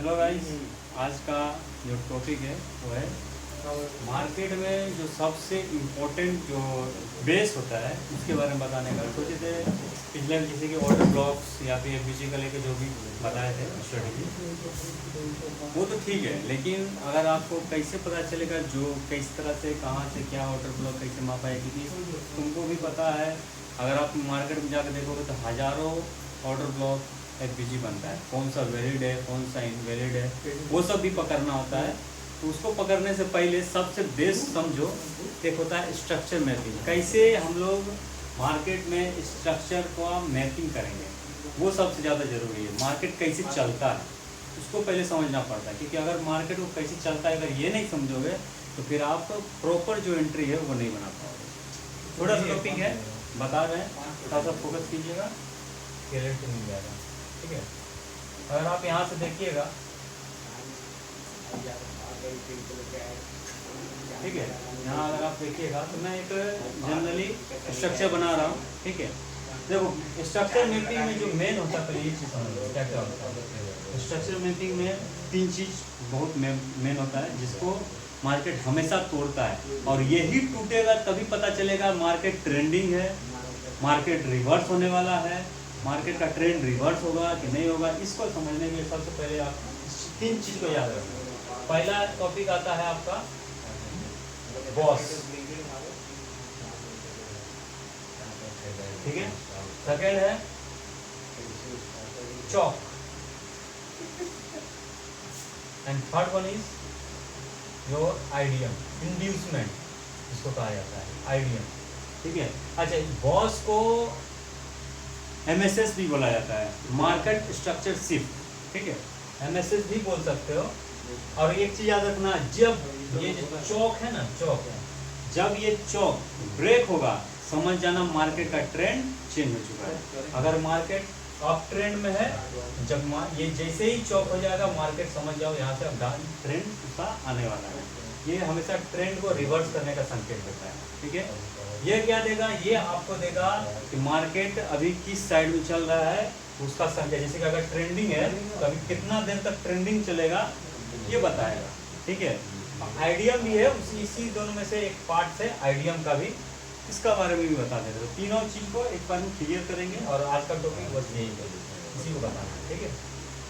Hello guys, आज का जो टॉपिक है वो है मार्केट में जो सबसे इम्पोर्टेंट जो बेस होता है उसके बारे में बताने का सोचे थे। पिछले किसी के ऑर्डर ब्लॉक्स या फिर एफबीजी का लेके जो भी बताए थे स्ट्रेटेजी, वो तो ठीक है, लेकिन अगर आपको कैसे पता चलेगा जो किस तरह से कहाँ से क्या ऑर्डर ब्लॉक कैसे मापा है, क्योंकि तुमको भी पता है अगर आप मार्केट में जाकर देखोगे तो हज़ारों ऑर्डर ब्लॉक एफबीजी बनता है, कौन सा वैलिड है कौन सा इनवैलिड है वो सब भी पकड़ना होता है। तो उसको पकड़ने से पहले सबसे बेस्ट समझो, एक होता है स्ट्रक्चर मैपिंग। कैसे हम लोग मार्केट में स्ट्रक्चर का मैपिंग करेंगे, वो सबसे ज़्यादा ज़रूरी है। मार्केट कैसे चलता है उसको पहले समझना पड़ता है, क्योंकि अगर मार्केट को कैसे चलता है अगर ये नहीं समझोगे तो फिर आप प्रॉपर जो एंट्री है वो नहीं बना पाओगे। थोड़ा सा टॉपिक है, बता रहे हैं, थोड़ा सा फोकस कीजिएगा, क्लियरिटी मिल जाएगा। ठीक है, अगर आप यहाँ से देखिएगा, ठीक है, यहाँ अगर आप देखिएगा तो मैं एक जनरली स्ट्रक्चर बना रहा हूँ। ठीक है, देखो स्ट्रक्चर मैपिंग में जो मेन होता है, पहले ये चीज़ समझ क्या क्या होता है। स्ट्रक्चर मैपिंग में तीन चीज़ बहुत मेन होता है जिसको मार्केट हमेशा तोड़ता है, और यही टूटेगा तभी पता चलेगा मार्केट ट्रेंडिंग है, मार्केट रिवर्स होने वाला है, मार्केट का ट्रेंड रिवर्स होगा कि नहीं होगा। इसको समझने के लिए सबसे पहले आप तीन चीज़ को याद रखें। पहला टॉपिक आता है आपका बॉस, ठीक है। सेकेंड है चौक, and third one is your idiom, inducement इसको कहा जाता है, आइडियम। ठीक है, अच्छा, बॉस को MSS भी बोला जाता है, मार्केट स्ट्रक्चर शिफ्ट। ठीक है, MSS भी बोल सकते हो। और एक चीज याद रखना, जब ये चौक है ना, चौक, जब ये चौक ब्रेक होगा समझ जाना मार्केट का ट्रेंड चेंज हो चुका है। अगर मार्केट अप ट्रेंड में है, जब ये जैसे ही चौक हो जाएगा मार्केट समझ जाओ यहाँ से अब डाउन ट्रेंड उसका आने वाला है। ये हमेशा ट्रेंड को रिवर्स करने का संकेत देता है। ठीक है, ये क्या देगा, ये आपको देगा कि मार्केट अभी किस साइड में चल रहा है उसका संकेत। जैसे कि अगर ट्रेंडिंग है तो अभी कितना देर तक ट्रेंडिंग चलेगा ये बताएगा। ठीक है, आइडियम भी है, इसी दोनों में से एक पार्ट से आइडियम का भी, इसका बारे में भी बता देते। तो तीनों चीज को एक बार में क्लियर करेंगे, और आज का टॉपिक बस यही है, इसी को बताना है। ठीक है,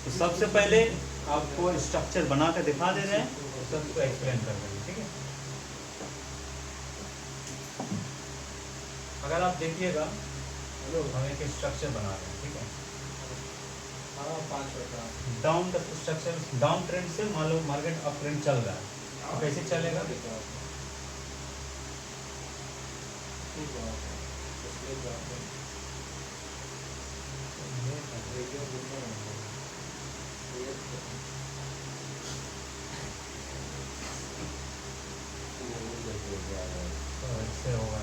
तो सबसे पहले आपको स्ट्रक्चर बना कर दिखा दे रहे हैं, सबको एक्सप्लेन कर रहे हैं। ठीक है, अगर आप देखिएगा हम एक स्ट्रक्चर बना रहे हैं। ठीक है, डाउन का स्ट्रक्चर, डाउन ट्रेंड से मान लो मार्केट अप ट्रेंड चल रहा है, तो कैसे चलेगा, तो ऐसे होगा।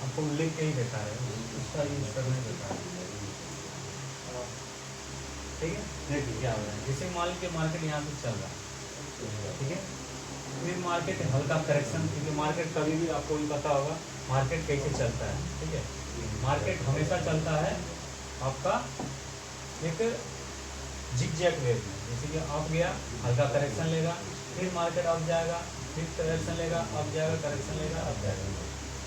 आपको लिख के ही देता है, उसका यूज करने देता है। ठीक है, देखिए क्या हो रहा है, जैसे मान लीजिए मार्केट यहाँ से चल रहा है। ठीक है, फिर मार्केट हल्का करेक्शन, क्योंकि मार्केट कभी भी आपको भी पता होगा मार्केट कैसे चलता है। ठीक है, मार्केट हमेशा चलता है आपका एक जिगजैग वेव में, जैसे कि अप गया हल्का करेक्शन लेगा, फिर मार्केट अप जाएगा, फिर करेक्शन लेगा, अप जाएगा, करेक्शन लेगा, अप जाएगा।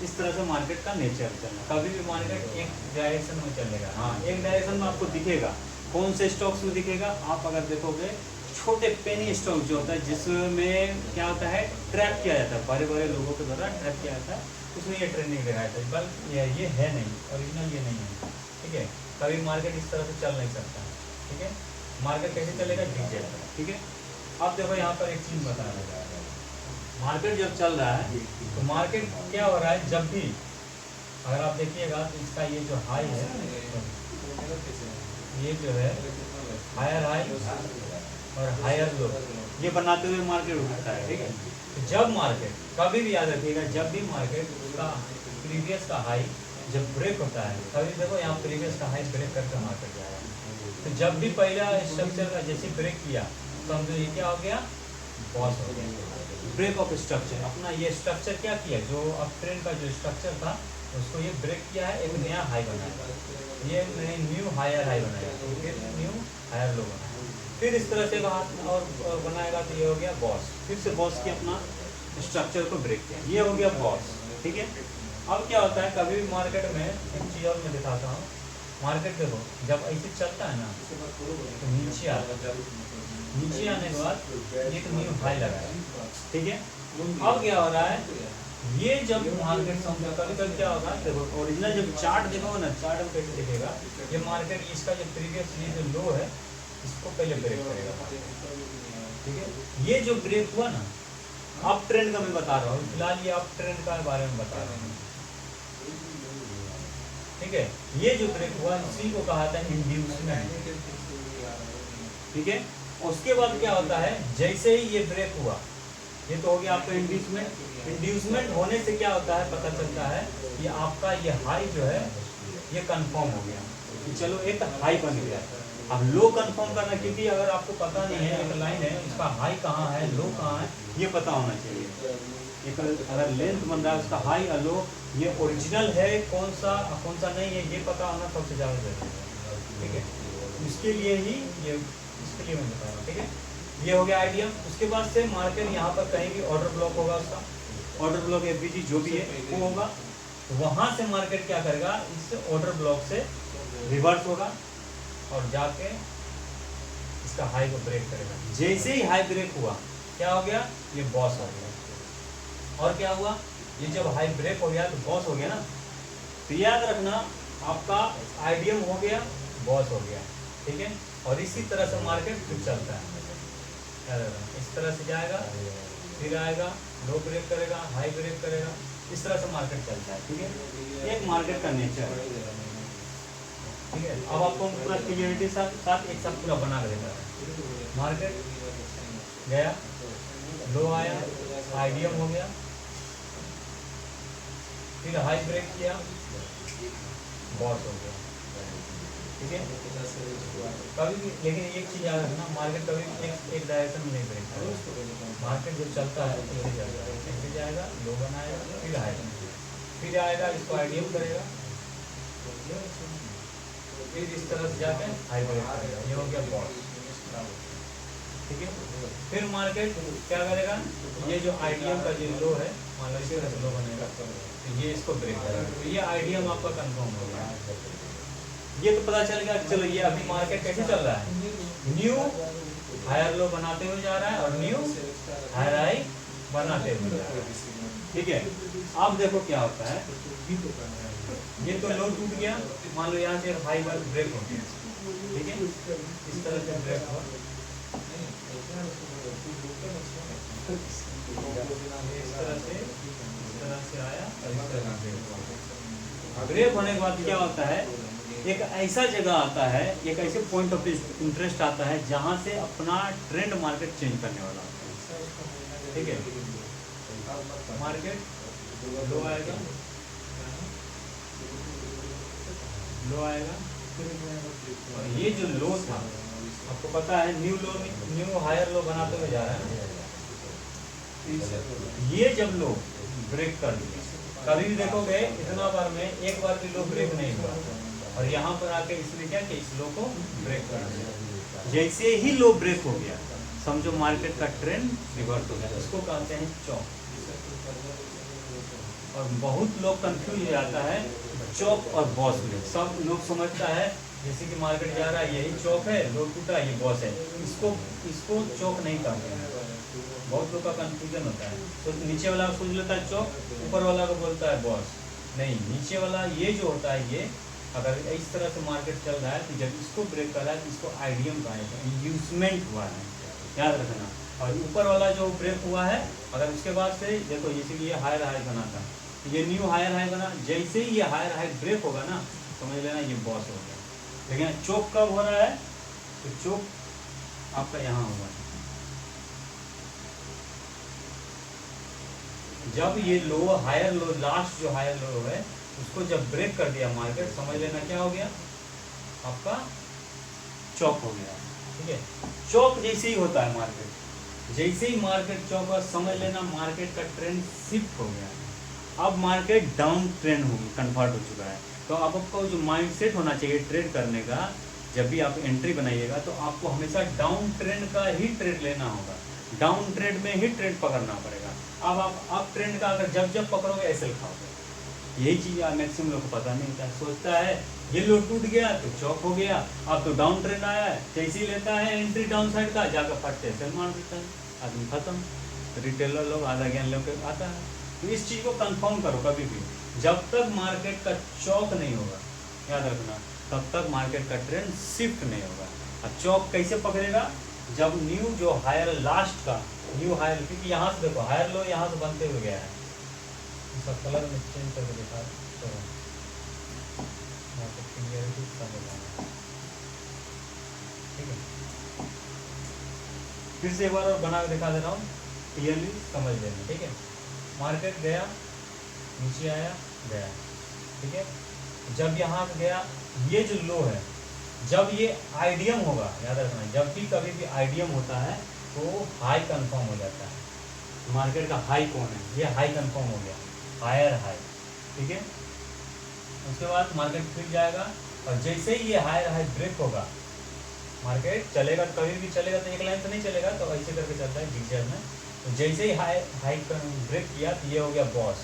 इस तरह से मार्केट का नेचर चलना, कभी भी मार्केट एक डायरेक्शन में चलेगा। हाँ, एक डायरेक्शन में आपको दिखेगा, कौन से स्टॉक्स में दिखेगा, आप अगर देखोगे छोटे पेनी स्टॉक जो होता है जिसमें क्या होता है, ट्रैप किया जाता है, बड़े बड़े लोगों के द्वारा ट्रैप किया जाता है, उसमें ये ट्रेंडिंग दिखाया था, बल्कि ये है नहीं, ओरिजिनल ये नहीं है। ठीक है, कभी मार्केट इस तरह से चल नहीं सकता है। ठीक है, मार्केट कैसे चलेगा, दिख जाएगा। ठीक है, अब देखो यहाँ पर एक चीज़ बता रहा है, मार्केट जब चल रहा है तो मार्केट क्या हो रहा है, जब भी अगर आप देखिएगा तो इसका ये जो हाई है, ये जो है हायर हाई और हायर लो, ये बनाते हुए मार्केट उठता है। ठीक है, तो जब मार्केट, कभी भी याद रखिएगा, जब भी मार्केट उसका प्रीवियस का हाई जब ब्रेक होता है, कभी देखो यहाँ प्रीवियस का हाई ब्रेक करके मार्केट जाएगा। तो जब भी पहला स्ट्रक्चर का जैसे ब्रेक किया तो हम ये क्या हो गया, बॉस हो गया, ब्रेक ऑफ स्ट्रक्चर। अपना ये स्ट्रक्चर क्या किया, जो अप ट्रेंड का जो स्ट्रक्चर था उसको ये ब्रेक किया है, एक नया हाई बनाया, ये न्यू हायर हाई बनाया, फिर न्यू हायर लो बनाया, फिर इस तरह से और बनाएगा तो ये हो गया बॉस, फिर से बॉस की अपना स्ट्रक्चर को ब्रेक किया, ये हो गया बॉस। ठीक है, अब क्या होता है कभी भी मार्केट में, एक चीज़ और मैं दिखाता हूँ, मार्केट देखो जब ऐसे चलता है ना तो नीचे आता है, नीचे आने के बाद एक न्यू हाई लगाया। ठीक है, अब क्या हो रहा है, ये जब मार्केट समझो कभी कभी क्या होगा, देखो ओरिजिनल जब चार्ट देखोगे ना, चार्ट में कैसे दिखेगा, ये मार्केट इसका जो प्रीवियस ये जो लो है इसको पहले ब्रेक करेगा। ठीक है, ये जो ब्रेक हुआ ना, अप ट्रेंड का मैं बता रहा हूँ, फिलहाल ये अप ट्रेंड का बारे में बता रहा हूँ। ठीक है, ये जो ब्रेक हुआ इसी को कहा था इंड्यूसमेंट। ठीक है, उसके बाद क्या होता है, जैसे ही ये ब्रेक हुआ, ये तो हो गया आपका इंड्यूसमेंट। इंड्यूसमेंट होने से क्या होता है, पता चलता है कि आपका ये हाई जो है ये कंफर्म हो गया, कि चलो एक हाई बन गया। अब लो कंफर्म करना, क्योंकि अगर आपको पता नहीं है, एक लाइन है इसका हाई कहाँ है लो कहाँ है, ये पता होना चाहिए। एक अगर लेंथ बन रहा है उसका हाई और लो, ये ओरिजिनल है कौन सा नहीं है, ये पता होना सबसे ज़्यादा जरूरी है। ठीक है, इसके लिए ही ये, इसके लिए मैं बता रहा हूँ। ठीक है, ये हो गया आइडिया। उसके बाद से मार्केट यहाँ पर कहीं भी ऑर्डर ब्लॉक होगा, उसका ऑर्डर ब्लॉक एफबीजी जो भी है वो होगा, वहाँ से मार्केट क्या करेगा, इस ऑर्डर ब्लॉक से रिवर्स होगा और जाके इसका हाई को ब्रेक करेगा। जैसे ही हाई ब्रेक हुआ क्या हो गया, ये बॉस हो गया। और क्या हुआ, ये जब हाई ब्रेक हो गया तो बॉस हो गया ना, तो याद रखना आपका आईडीएम हो गया, बॉस हो गया। ठीक है, और इसी तरह से मार्केट फिर चलता है, इस तरह से जाएगा, फिर आएगा, लो ब्रेक करेगा, हाई ब्रेक करेगा, इस तरह से मार्केट चलता है। ठीक है, एक मार्केट का नेचर है। ठीक है, अब आपको पूरा क्लियरिटी साथ एक साथ पूरा बना कर देता है। मार्केट गया, लो आया, आईडीएम हो गया, फिर हाई ब्रेक किया, बॉस हो गया। ठीक है, कभी भी लेकिन एक चीज़ याद रखना, मार्केट कभी एक डायरेक्शन में नहीं ब्रेक करेगा। मार्केट जब चलता है ऐसे चलता है, ऐसे जाएगा, लो बनाएगा, फिर आएगा, फिर आएगा, इसको आईडीएम करेगा, फिर इस तरह से जाकर हाई ब्रेक करेगा, ये हो गया बॉस। ठीक है, फिर मार्केट क्या करेगा, ये जो आईडीएम का जो लो है, मान लो इसी तरह से लो बनेगा, तो ये इसको ब्रेक करेगा, तो ये आईडीएम आपका कंफर्म हो गया। ये तो पता चल गया कि चलो ये अभी मार्केट कैसे चल रहा है, न्यू हायर लो बनाते हुए जा रहा है और न्यू हायर हाई बनाते हुए जा रहा है। ठीक है, अब देखो क्या होता है, ये तो लो टूट गया, मान लो यहाँ से हाई ब्रेक हो गया। ठीक है, इस तरह से ब्रेक हुआ, इस तरह से आया और इस तरह से ब्रेक होने के बाद क्या होता है, एक ऐसा जगह आता है, एक ऐसे पॉइंट ऑफ इंटरेस्ट आता है जहां से अपना ट्रेंड मार्केट चेंज करने वाला होता है। ठीक है, मार्केट लो आएगा, लो आएगा, और ये जो लो था आपको पता है न्यू हायर लो बनाते हुए जा रहा है ना, ये जब लो ब्रेक कर दिया, कभी भी देखोगे इतना बार में एक बार भी लो ब्रेक नहीं हुआ, और यहाँ पर आके इसने क्या किया, इस लो को ब्रेक कर दिया। जैसे ही लो ब्रेक हो गया समझो मार्केट का ट्रेंड रिवर्स हो गया, इसको कहते हैं चौक। और बहुत लोग कंफ्यूज हो जाता है चौक और बॉस में, सब लोग समझता है जैसे कि मार्केट जा रहा है यही चौक है, लो टूटा ये बॉस है, इसको चौक नहीं कहते हैं। बहुत लोग का कंफ्यूजन होता है, तो नीचे वाला सोच लेता है चौक, ऊपर वाला को बोलता है बॉस। नहीं, नीचे वाला ये जो होता है, ये अगर इस तरह से मार्केट चल रहा है तो जब इसको ब्रेक कर रहा है तो इसको आईडीएम कहा जाता है, इंड्यूसमेंट हुआ है, याद रखना। और ऊपर वाला जो ब्रेक हुआ है, अगर उसके बाद से देखो जैसे कि ये हायर हाई बना था, ये न्यू हायर हाई बना, जैसे ही ये हायर हाई ब्रेक होगा ना समझ लेना ये बॉस हो गया। लेकिन चौक कब हो रहा है, तो चौक आपका यहाँ होगा जब ये लो हायर लो, लास्ट जो हायर लो है उसको जब ब्रेक कर दिया मार्केट, समझ लेना क्या हो गया, आपका चौक हो गया। ठीक है, चौक जैसे ही होता है मार्केट, जैसे ही मार्केट चौक, समझ लेना मार्केट का ट्रेंड शिफ्ट हो गया। अब मार्केट डाउन ट्रेंड कन्वर्ट हो चुका है। तो अब आपको जो माइंडसेट होना चाहिए ट्रेड करने का, जब भी आप एंट्री बनाइएगा तो आपको हमेशा डाउन ट्रेंड का ही ट्रेड लेना होगा, डाउन ट्रेंड में ही ट्रेड पकड़ना पड़ेगा। अब आप अप ट्रेंड का अगर जब जब पकड़ोगे ऐसे खाओगे। यही चीज़ मैक्सिमम लोग को पता नहीं होता है, सोचता है ये लो टूट गया तो चौक हो गया, अब तो डाउन ट्रेंड आया है, जैसे ही लेता है एंट्री डाउन साइड का, जाकर फटते सेल मार देता है, आदमी खत्म। रिटेलर लोग आधा ज्ञान लेकर आता है। तो इस चीज़ को कंफर्म करो कभी भी, जब तक मार्केट का चौक नहीं होगा, याद रखना, तब तक मार्केट का ट्रेंड शिफ्ट नहीं होगा। अब चौक कैसे पकड़ेगा, जब न्यू जो हायर लास्ट का न्यू हायर, क्योंकि यहाँ से देखो हायर लो यहाँ से बनते हुए गया है, इसका कलर में चेंज करके दिखा, चलो यहाँ पे क्लियरिटी कम हो जाएगा, ठीक है। फिर से एक बार और बना के दिखा दे रहा हूँ, क्लियरली समझ लेना, ठीक है। मार्केट गया, नीचे आया, गया, ठीक है। जब यहाँ पे गया, ये जो लो है, जब ये आईडीएम होगा, याद रखना, जब भी कभी भी आईडीएम होता है तो हाई कंफर्म हो जाता है। मार्केट का हाई कौन है, ये हाई कंफर्म हो गया, हायर हाई, ठीक है। उसके बाद मार्केट फिर जाएगा, और जैसे ही ये हायर हाई ब्रेक होगा, मार्केट चलेगा, कभी भी चलेगा तो एक लाइन तो नहीं चलेगा, तो ऐसे करके चलता है जिगजैग में। तो जैसे ही हाई ब्रेक किया तो ये हो गया बॉस,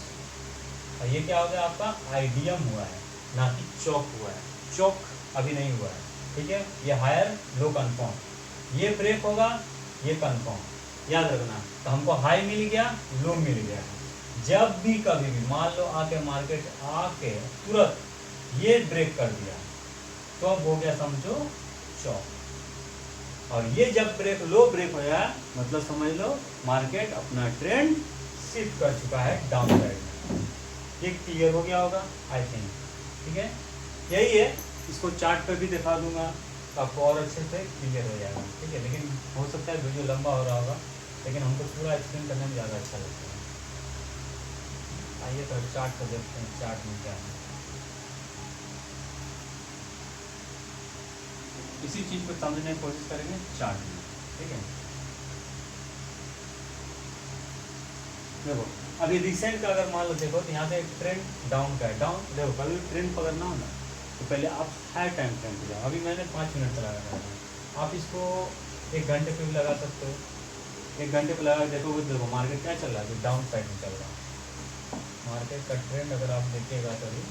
और ये क्या हो गया आपका आईडीएम हुआ है, ना कि चौक हुआ है। चौक अभी नहीं हुआ है, ठीक है। ये हायर लो कंफर्म, ये ब्रेक होगा, ये कंफर्म, याद रखना। तो हमको हाई मिल गया, लो मिल गया। जब भी कभी भी मान लो आके मार्केट आके तुरंत ये ब्रेक कर दिया, तो अब हो गया समझो चौक। और ये जब ब्रेक लो ब्रेक होया, मतलब समझ लो मार्केट अपना ट्रेंड शिफ्ट कर चुका है डाउन साइड में। ये क्लियर हो गया होगा आई थिंक, ठीक है। यही है, इसको चार्ट पे भी दिखा दूंगा तो आपको और अच्छे से क्लियर हो जाएगा, ठीक है। लेकिन हो सकता है वीडियो लंबा हो रहा होगा, लेकिन हमको पूरा एक्सप्लेन करने में ज़्यादा अच्छा लगता है। आइए तो चार्ट को देखते हैं, चार्ट में क्या है। इसी चीज़ को समझने की कोशिश करेंगे चार्ट में, ठीक है। देखो अभी रिसेंट का अगर मान लो देखो तो यहाँ से एक ट्रेंड डाउन का है, डाउन देखो कभी ट्रेंड पकड़ना हो ना तो पहले आप हाई टाइम फ्रेम पे जाओ। अभी मैंने 5 मिनट चला रखा है, आप इसको 1 घंटे पे भी लगा सकते हो। 1 घंटे पे लगा देखो, देखो मार्केट क्या चल रहा है, डाउन साइड में चल रहा है। मार्केट का ट्रेंड अगर आप देखिएगा तो अभी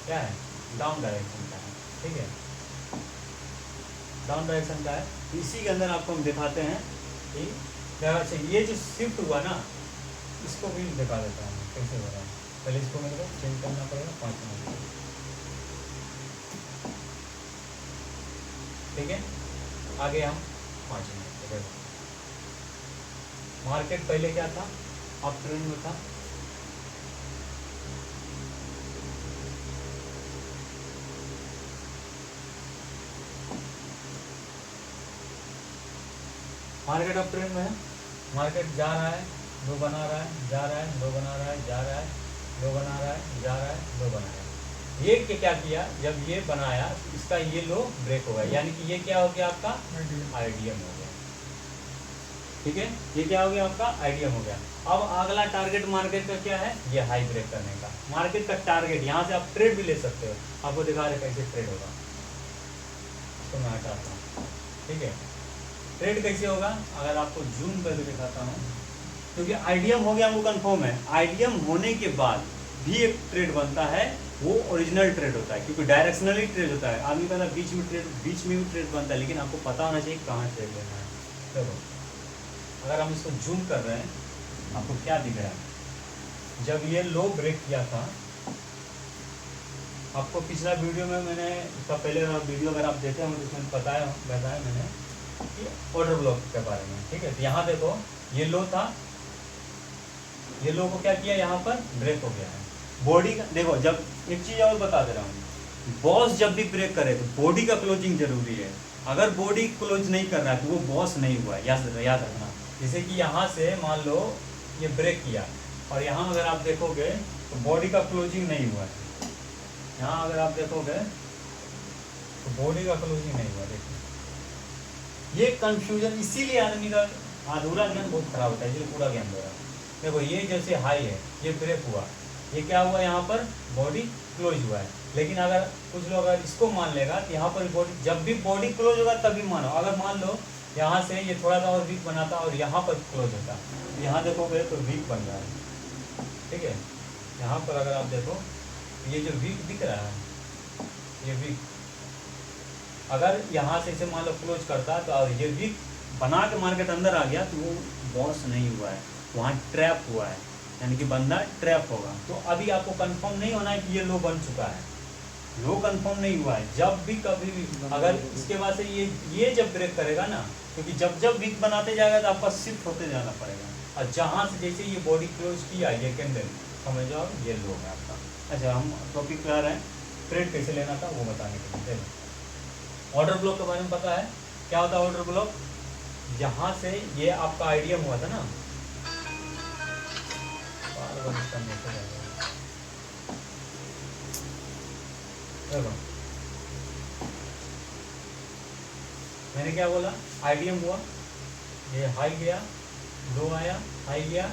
क्या है, डाउन डायरेक्शन का है, ठीक है, डाउन डायरेक्शन का है। इसी के अंदर आपको हम दिखाते हैं कि क्या चाहिए। ये जो शिफ्ट हुआ ना, इसको भी दिखा देता हूँ कैसे हो रहा है। पहले इसको मेरे को चेंज करना पड़ेगा 5 मिनट, ठीक है। आगे हम 5 मिनट। मार्केट पहले क्या था, अप ट्रेंड में था, मार्केट अप ट्रेंड में है, मार्केट जा रहा है, लो बना रहा है, जा रहा है, लो बना रहा है, जा रहा है, लो बना रहा है, जा रहा है, लो बना रहा है। ये क्या किया, जब ये बनाया इसका ये लो ब्रेक होगा, यानी कि ये क्या हो गया आपका आईडीएम हो गया, ठीक है। ये क्या हो गया आपका आईडीएम हो गया। अब अगला टारगेट मार्केट का क्या है, ये हाई ब्रेक करने का। मार्केट का टारगेट यहाँ से आप ट्रेड भी ले सकते हो, आपको दिखा रहे कैसे ट्रेड होगा, इसको मैं हटाता हूँ, ठीक है। ट्रेड कैसे होगा, अगर आपको जूम करके दिखाता हूँ, क्योंकि आईडीएम हो गया वो कंफर्म है। आईडीएम होने के बाद भी एक ट्रेड बनता है, वो ओरिजिनल ट्रेड होता है, क्योंकि डायरेक्शनली ट्रेड होता है। आदमी कहता है बीच में भी ट्रेड बनता है, लेकिन आपको पता होना चाहिए कहाँ ट्रेड लेना है। देखो अगर हम इसको जूम कर रहे हैं, आपको क्या दिख रहा है, जब ये लो ब्रेक किया था, आपको पिछला वीडियो में मैंने, इसका पहले वीडियो अगर आप देखे हो तो उसमें बताया मैंने कि ऑर्डर ब्लॉक के बारे में, ठीक है। तो यहाँ देखो ये लो था, ये लो को क्या किया, यहाँ पर ब्रेक हो गया है। बॉडी का देखो, जब एक चीज़ और बता दे रहा हूँ, बॉस जब भी ब्रेक करे तो बॉडी का क्लोजिंग जरूरी है। अगर बॉडी क्लोज नहीं कर रहा है तो वो बॉस नहीं हुआ है, याद रखना। जैसे कि यहाँ से मान लो ये ब्रेक किया, और यहाँ अगर आप देखोगे तो बॉडी का क्लोजिंग नहीं हुआ है। यहाँ अगर आप देखोगे तो बॉडी का क्लोजिंग नहीं हुआ। देखिए ये कंफ्यूजन, इसीलिए आदमी का अधूरा ज्ञान बहुत खराब होता है, इसलिए पूरा ज्ञान दे रहा है। देखो ये जैसे हाई है, ये ब्रेक हुआ, ये क्या हुआ, यहाँ पर बॉडी क्लोज हुआ है। लेकिन अगर कुछ लोग अगर इसको मान लेगा तो यहाँ पर बॉडी, जब भी बॉडी क्लोज होगा तभी मानो। अगर मान लो यहाँ से ये थोड़ा सा और वीक बनाता और यहाँ पर क्लोज होता, यहाँ देखोगे तो वीक बन रहा है, ठीक है। यहाँ पर अगर आप देखो ये जो वीक दिख रहा है, ये वीक अगर यहाँ से इसे मान लो क्लोज करता तो और ये वीक बना के मार्केट अंदर आ गया तो वो बॉस नहीं हुआ है, वहाँ ट्रैप हुआ है, यानी कि बंदा ट्रैप होगा। तो अभी आपको कंफर्म नहीं होना है कि ये लो बन चुका है, लो कंफर्म नहीं हुआ है। जब भी कभी भी अगर इसके बाद से ये जब ब्रेक करेगा ना, क्योंकि जब वीक बनाते जाएगा तो आपका शिफ्ट होते जाना पड़ेगा, और जहाँ से जैसे ये बॉडी क्लोज किया ये कैंडल, समझ जाओ ये लो है आपका। अच्छा, हम टॉपिक क्लियर है, ट्रेड कैसे लेना था वो बताने के लिए। ऑर्डर ब्लॉक के बारे में पता है क्या होता है ऑर्डर ब्लॉक? यहाँ से ये आपका आइडियम हुआ था ना, मैंने क्या बोला, आइडियम हुआ, ये हाई गया, लो आया, हाई गया,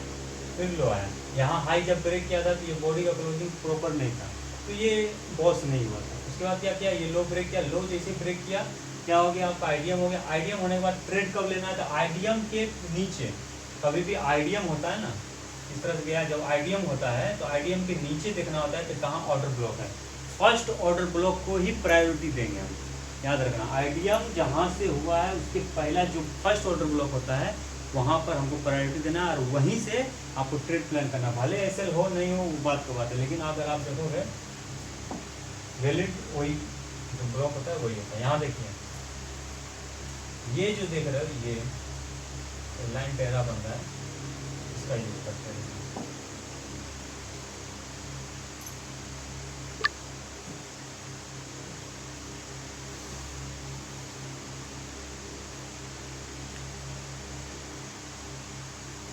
फिर लो आया। यहाँ हाई जब ब्रेक किया था तो ये बॉडी का क्लोजिंग प्रॉपर नहीं था, तो ये बॉस नहीं हुआ था। उसके बाद क्या किया, ये लो ब्रेक किया, लो जैसे ब्रेक किया क्या हो गया आपका आइडियम हो गया। आइडियम होने के बाद ट्रेड कब लेना है, तो आइडियम के नीचे, कभी भी आइडियम होता है ना इस तरह से गया, जब आइडियम होता है तो आइडियम के नीचे देखना होता है कि कहाँ ऑर्डर ब्लॉक है। फर्स्ट ऑर्डर ब्लॉक को ही प्रायोरिटी देंगे हम, याद रखना। आइडियम जहाँ से हुआ है उसके पहला जो फर्स्ट ऑर्डर ब्लॉक होता है वहाँ पर हमको प्रायोरिटी देना है, और वहीं से आपको ट्रेड प्लान करना। भले ऐसे हो नहीं हो वो बात की बात है, लेकिन अगर आप देखोगे वैलिड वही जो ब्लॉक होता है वही होता है। यहाँ देखिए ये जो देख रहे हो ये लाइन टेरा बन रहा है, इसका यूज करते हैं।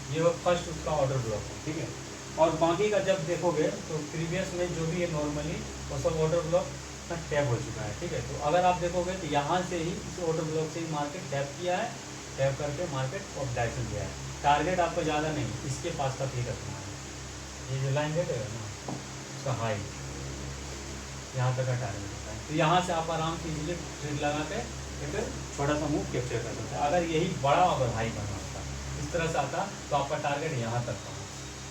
ये वो फर्स्ट उसका ऑर्डर ब्लॉक है, ठीक है। और बाकी का जब देखोगे तो प्रीवियस में जो भी है नॉर्मली वो सब ऑर्डर ब्लॉक टैप हो चुका है, ठीक है। तो अगर आप देखोगे तो यहाँ से ही इस ऑर्डर ब्लॉक से ही मार्केट टैप किया है, टैप करके मार्केट ऑफ डायरेक्शन किया है। टारगेट आपको ज़्यादा नहीं, इसके पास तक ही रखना है। ये जो लाइन देखेगा ना उसका हाई यहाँ तक का टारगेट होता है, तो यहाँ से आप आराम से इजीली ट्रेड लगा के फिर छोटा सा मूव कैप्चर कर सकते हैं। अगर यही बड़ा अगर हाई बना होता इस तरह से आता तो आपका टारगेट यहाँ तक था,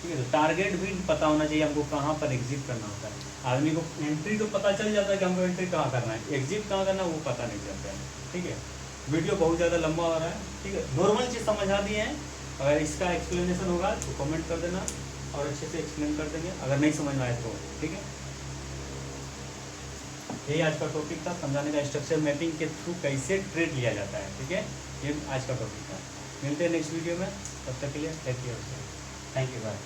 ठीक है। तो टारगेट भी पता होना चाहिए हमको, कहाँ पर एग्जिट करना होता है। आदमी को एंट्री तो पता चल जाता है कि हमको एंट्री कहाँ करना है, एग्जिट कहाँ करना है वो पता नहीं चलता है, ठीक है। वीडियो बहुत ज़्यादा लंबा हो रहा है, ठीक है। नॉर्मल चीज़ समझा दिए हैं, अगर इसका एक्सप्लेनेशन होगा तो कमेंट कर देना और अच्छे से एक्सप्लेन कर देंगे, अगर नहीं समझ में आए तो, ठीक है। यही आज का टॉपिक था, समझाने का स्ट्रक्चर मैपिंग के थ्रू कैसे ट्रेड लिया जाता है, ठीक है। ये आज का टॉपिक था। मिलते हैं नेक्स्ट वीडियो में, तब तक के लिए take care, thank you, bye.